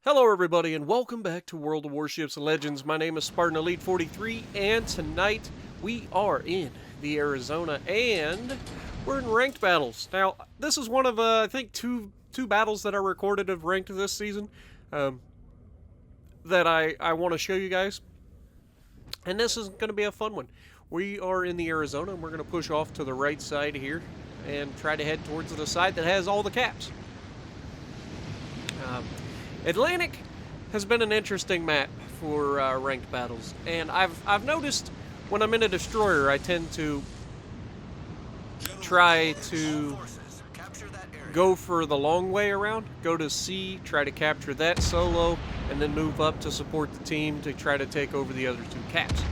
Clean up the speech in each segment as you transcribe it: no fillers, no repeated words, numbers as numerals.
Hello everybody and welcome back to World of Warships and Legends. My name is Spartan Elite 43 and tonight we are in the Arizona and we're in ranked battles. Now this is one of I think two battles that I recorded of ranked this season that I want to show you guys. And this is going to be a fun one. We are in the Arizona and we're going to push off to the right side here and try to head towards the side that has all the caps. Atlantic has been an interesting map for ranked battles, and I've noticed when I'm in a destroyer, I tend to try to go for the long way around, go to sea, try to capture that solo, and then move up to support the team to try to take over the other two caps.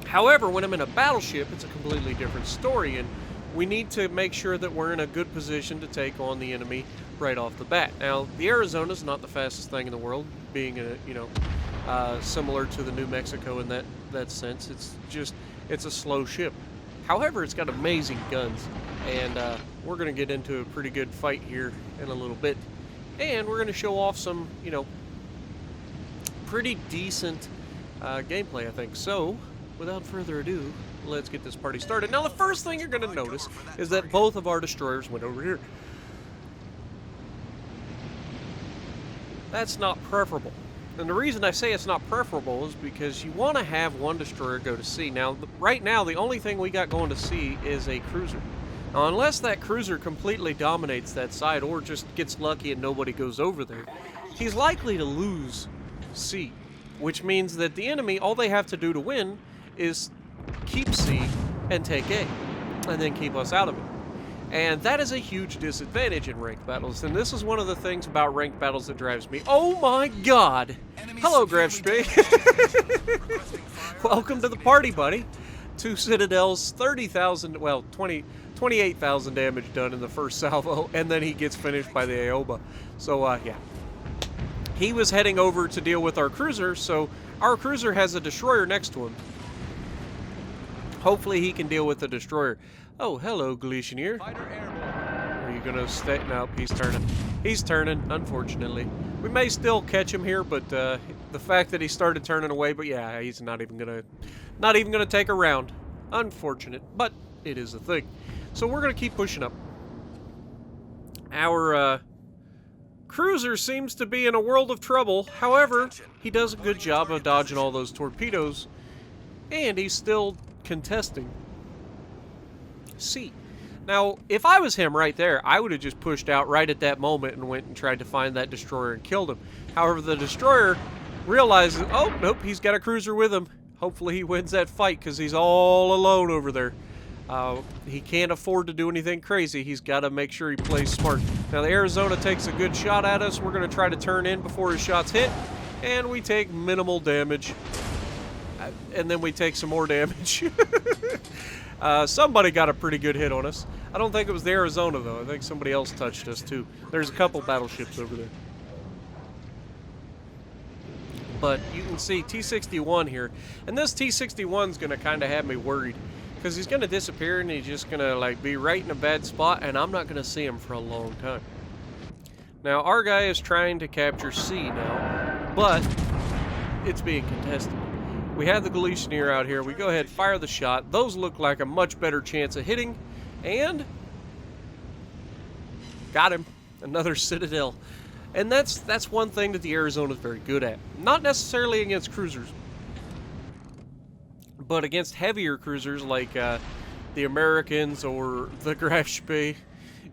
However, when I'm in a battleship, it's a completely different story, and we need to make sure that we're in a good position to take on the enemy right off the bat. Now, the Arizona is not the fastest thing in the world, being similar to the New Mexico in that sense. It's a slow ship. However, it's got amazing guns, and we're going to get into a pretty good fight here in a little bit, and we're going to show off some pretty decent gameplay, I think. So, without further ado, let's get this party started. Now, the first thing you're going to notice is that both of our destroyers went over here. That's not preferable. And the reason I say it's not preferable is because you want to have one destroyer go to sea. Now, right now, the only thing we got going to sea is a cruiser. Now, unless that cruiser completely dominates that side or just gets lucky and nobody goes over there, he's likely to lose sea, which means that the enemy, all they have to do to win is keep C and take A, and then keep us out of it. And that is a huge disadvantage in ranked battles, and this is one of the things about ranked battles that drives me. Oh my god! Hello, Grefspee! Welcome to the party, buddy. 2 Citadels, 30,000, well, 28,000 damage done in the first salvo, and then he gets finished by the Aoba. So, yeah. He was heading over to deal with our cruiser, so our cruiser has a destroyer next to him. Hopefully he can deal with the destroyer. Oh, hello, Glacier. Are you gonna stay? Nope, he's turning. He's turning, unfortunately. We may still catch him here, but the fact that he started turning away, but yeah, he's not even gonna take a round. Unfortunate, but it is a thing. So we're gonna keep pushing up. Our cruiser seems to be in a world of trouble. However, he does a good job of dodging all those torpedoes, and he's still contesting C. Now, if I was him right there, I would have just pushed out right at that moment and went and tried to find that destroyer and killed him. However, the destroyer realizes, oh, nope, he's got a cruiser with him. Hopefully he wins that fight because he's all alone over there. He can't afford to do anything crazy. He's got to make sure he plays smart. Now, the Arizona takes a good shot at us. We're going to try to turn in before his shots hit, and we take minimal damage. And then we take some more damage. Somebody got a pretty good hit on us. I don't think it was the Arizona, though. I think somebody else touched us, too. There's a couple battleships over there. But you can see T-61 here. And this T-61 is going to kind of have me worried. Because he's going to disappear, and he's just going to like be right in a bad spot, and I'm not going to see him for a long time. Now, our guy is trying to capture C now, but it's being contested. We have the Glacier out here. We go ahead, fire the shot. Those look like a much better chance of hitting. And got him. Another Citadel. And that's one thing that the Arizona is very good at. Not necessarily against cruisers, but against heavier cruisers like the Americans or the Grefspee.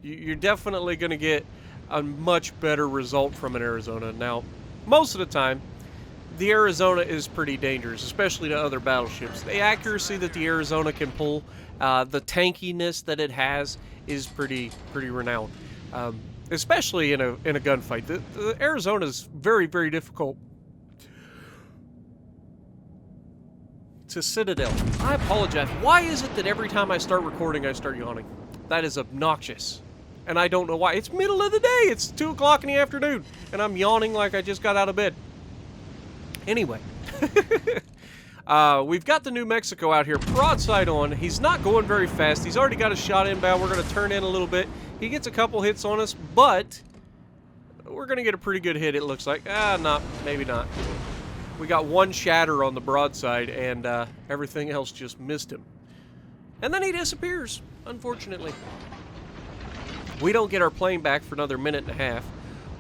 You're definitely going to get a much better result from an Arizona. Now, most of the time, the Arizona is pretty dangerous, especially to other battleships. The accuracy that the Arizona can pull, the tankiness that it has, is pretty renowned. Especially in a gunfight. The Arizona is very, very difficult to Citadel. I apologize. Why is it that every time I start recording, I start yawning? That is obnoxious. And I don't know why. It's middle of the day. It's 2 o'clock in the afternoon. And I'm yawning like I just got out of bed. Anyway, we've got the New Mexico out here, broadside on. He's not going very fast. He's already got a shot inbound. We're going to turn in a little bit. He gets a couple hits on us, but we're going to get a pretty good hit, it looks like. Maybe not. We got one shatter on the broadside, and everything else just missed him. And then he disappears, unfortunately. We don't get our plane back for another minute and a half.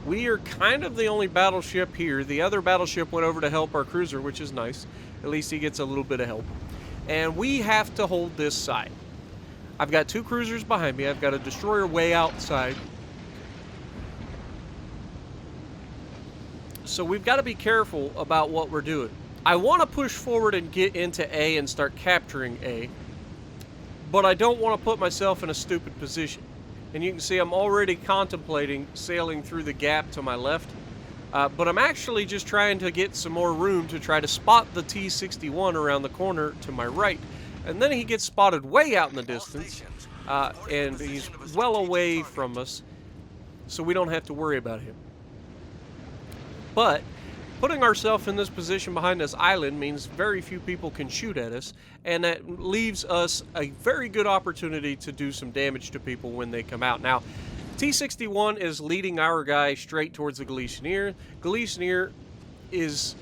We are kind of the only battleship here. The other battleship went over to help our cruiser, which is nice. At least he gets a little bit of help. And we have to hold this side. I've got 2 cruisers behind me. I've got a destroyer way outside. So we've got to be careful about what we're doing. I want to push forward and get into A and start capturing A. But I don't want to put myself in a stupid position. And you can see I'm already contemplating sailing through the gap to my left. But I'm actually just trying to get some more room to try to spot the T-61 around the corner to my right. And then he gets spotted way out in the distance. And he's well away from us. So we don't have to worry about him. But putting ourselves in this position behind this island means very few people can shoot at us, and that leaves us a very good opportunity to do some damage to people when they come out. Now, T-61 is leading our guy straight towards the Galicianeer. Galicianeer is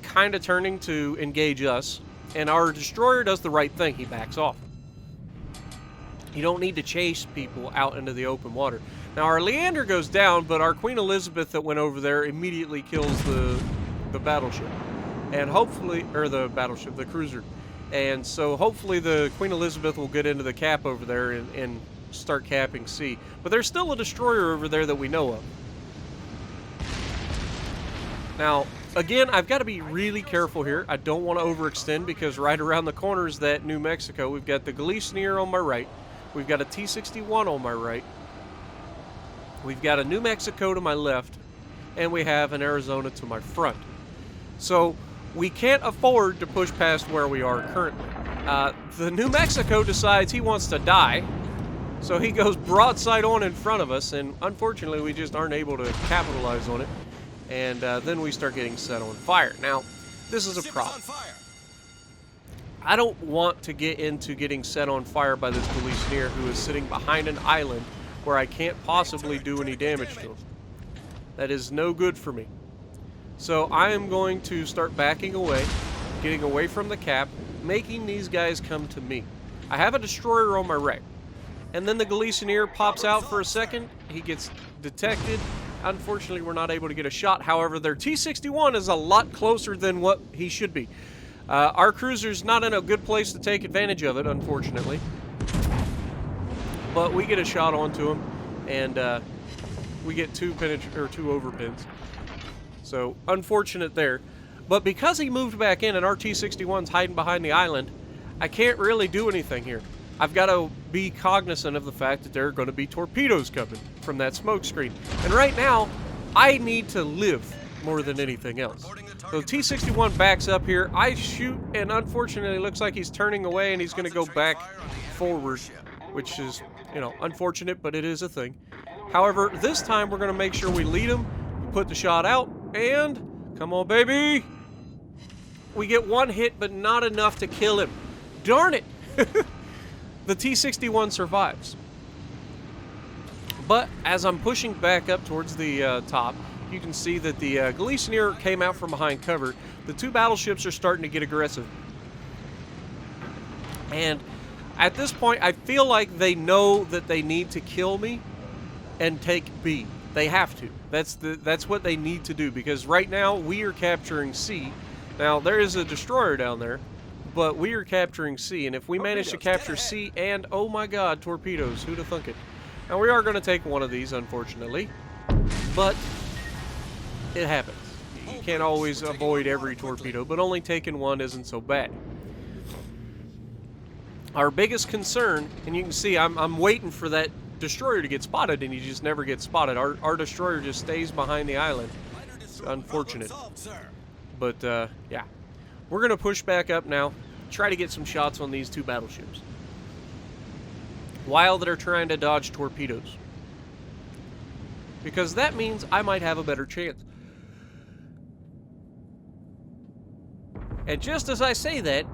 kind of turning to engage us, and our destroyer does the right thing. He backs off. You don't need to chase people out into the open water. Now, our Leander goes down, but our Queen Elizabeth that went over there immediately kills the battleship. And hopefully, or the battleship, the cruiser. And so hopefully the Queen Elizabeth will get into the cap over there and start capping C. But there's still a destroyer over there that we know of. Now, again, I've got to be really careful here. I don't want to overextend because right around the corner is that New Mexico. We've got the Galicianeer on my right. We've got a T-61 on my right. We've got a New Mexico to my left, and we have an Arizona to my front. So we can't afford to push past where we are currently. The New Mexico decides he wants to die, so he goes broadside on in front of us, and unfortunately we just aren't able to capitalize on it, and then we start getting set on fire. Now, this is a problem. I don't want to get into getting set on fire by this Galicianeer who is sitting behind an island where I can't possibly do any damage to him. That is no good for me. So I am going to start backing away, getting away from the cap, making these guys come to me. I have a destroyer on my right. And then the Galicianeer pops out for a second. He gets detected. Unfortunately, we're not able to get a shot. However, their T-61 is a lot closer than what he should be. Our cruiser's not in a good place to take advantage of it, unfortunately. But we get a shot onto him, and we get 2 overpins. So, unfortunate there. But because he moved back in and our T-61's hiding behind the island, I can't really do anything here. I've got to be cognizant of the fact that there are going to be torpedoes coming from that smoke screen. And right now, I need to live more than anything else. So T-61 backs up here. I shoot, and unfortunately, it looks like he's turning away, and he's going to go back forward, which is, you know, unfortunate, but it is a thing. However, this time we're going to make sure we lead him, put the shot out, and come on, baby. We get 1 hit, but not enough to kill him. Darn it. The T-61 survives. But as I'm pushing back up towards the top, you can see that the Galicianeer came out from behind cover. The 2 battleships are starting to get aggressive. And at this point, I feel like they know that they need to kill me and take B. They have to. That's what they need to do, because right now we are capturing C. Now, there is a destroyer down there, but we are capturing C, and if we manage to capture C and, oh my god, torpedoes, who'd have thunk it? Now, we are going to take one of these, unfortunately, but it happens. You can't always avoid every torpedo, but only taking one isn't so bad. Our biggest concern, and you can see I'm waiting for that destroyer to get spotted, and he just never gets spotted. Our destroyer just stays behind the island. It's unfortunate. But, yeah. We're going to push back up now, try to get some shots on these 2 battleships, while they're trying to dodge torpedoes. Because that means I might have a better chance. And just as I say that,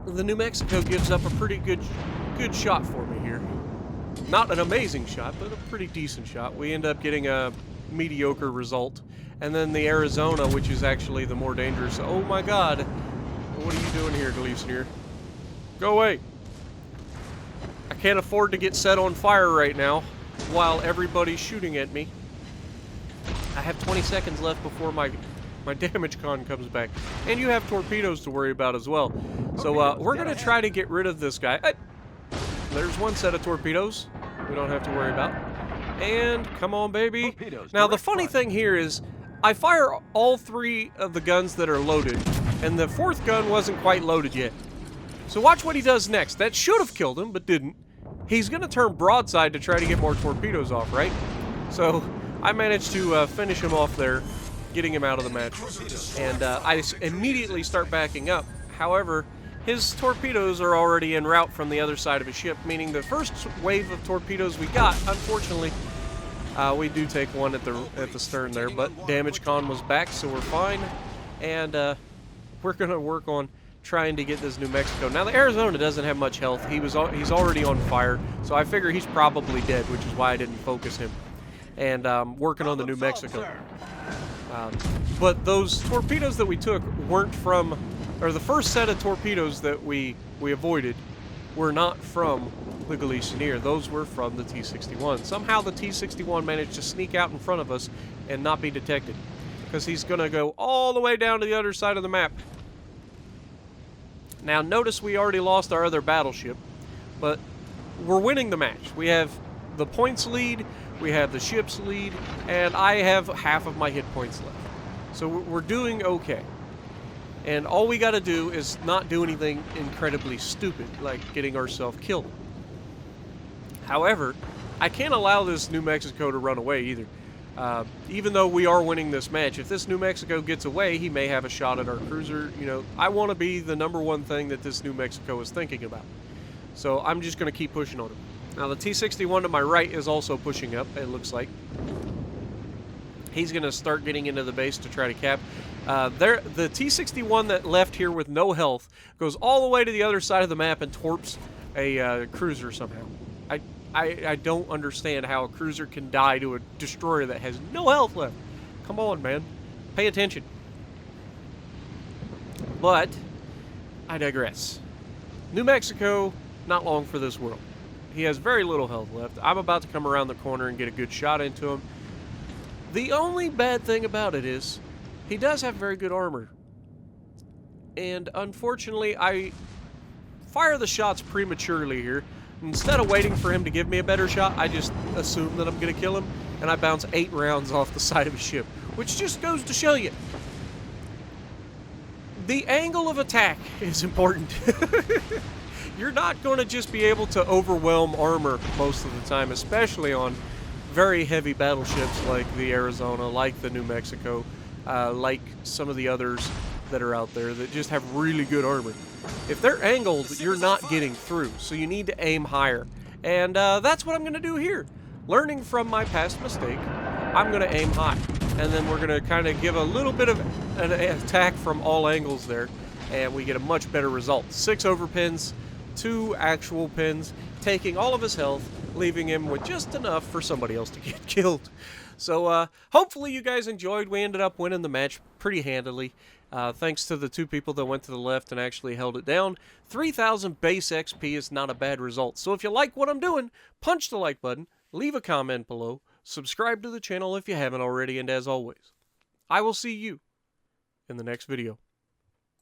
the New Mexico gives up a pretty good shot for me here. Not an amazing shot, but a pretty decent shot. We end up getting a mediocre result. And then the Arizona, which is actually the more dangerous. Oh my god. What are you doing here, Gleason? Go away. I can't afford to get set on fire right now while everybody's shooting at me. I have 20 seconds left before my damage con comes back. And you have torpedoes to worry about as well. So we're going to try to get rid of this guy. There's one set of torpedoes we don't have to worry about. And come on, baby. Torpedoes, now, the funny thing here is I fire all 3 of the guns that are loaded, and the 4th gun wasn't quite loaded yet. So watch what he does next. That should have killed him, but didn't. He's going to turn broadside to try to get more torpedoes off, right? So I managed to finish him off there, getting him out of the match. And I immediately start backing up. However, his torpedoes are already en route from the other side of his ship, meaning the first wave of torpedoes we got, unfortunately, we do take one at the stern there, but damage con was back, so we're fine. And we're going to work on trying to get this New Mexico. Now, the Arizona doesn't have much health. He's already on fire, so I figure he's probably dead, which is why I didn't focus him. And working on the New Mexico. But those torpedoes that we took weren't from, or the first set of torpedoes that we avoided were not from the Galicianeer. Those were from the T-61. Somehow the T-61 managed to sneak out in front of us and not be detected, because he's going to go all the way down to the other side of the map. Now, notice we already lost our other battleship, but we're winning the match. We have the points lead, we have the ship's lead, and I have half of my hit points left. So we're doing okay. And all we got to do is not do anything incredibly stupid, like getting ourselves killed. However, I can't allow this New Mexico to run away either. Even though we are winning this match, if this New Mexico gets away, he may have a shot at our cruiser. You know, I want to be the #1 thing that this New Mexico is thinking about. So I'm just going to keep pushing on him. Now, the T-61 to my right is also pushing up, it looks like. He's going to start getting into the base to try to cap. The T-61 that left here with no health goes all the way to the other side of the map and torps a cruiser somehow. I don't understand how a cruiser can die to a destroyer that has no health left. Come on, man. Pay attention. But I digress. New Mexico, not long for this world. He has very little health left. I'm about to come around the corner and get a good shot into him. The only bad thing about it is he does have very good armor. And unfortunately, I fire the shots prematurely here. Instead of waiting for him to give me a better shot, I just assume that I'm going to kill him, and I bounce 8 rounds off the side of his ship, which just goes to show you. The angle of attack is important. You're not going to just be able to overwhelm armor most of the time, especially on very heavy battleships like the Arizona, like the New Mexico, like some of the others that are out there that just have really good armor. If they're angled, you're not getting through, so you need to aim higher. And that's what I'm going to do here. Learning from my past mistake, I'm going to aim high. And then we're going to kind of give a little bit of an attack from all angles there, and we get a much better result. 6 overpins, 2 actual pins, taking all of his health, leaving him with just enough for somebody else to get killed. So hopefully you guys enjoyed. We ended up winning the match pretty handily. Thanks to the 2 people that went to the left and actually held it down. 3,000 base XP is not a bad result. So if you like what I'm doing, punch the like button, leave a comment below, subscribe to the channel if you haven't already, and as always, I will see you in the next video.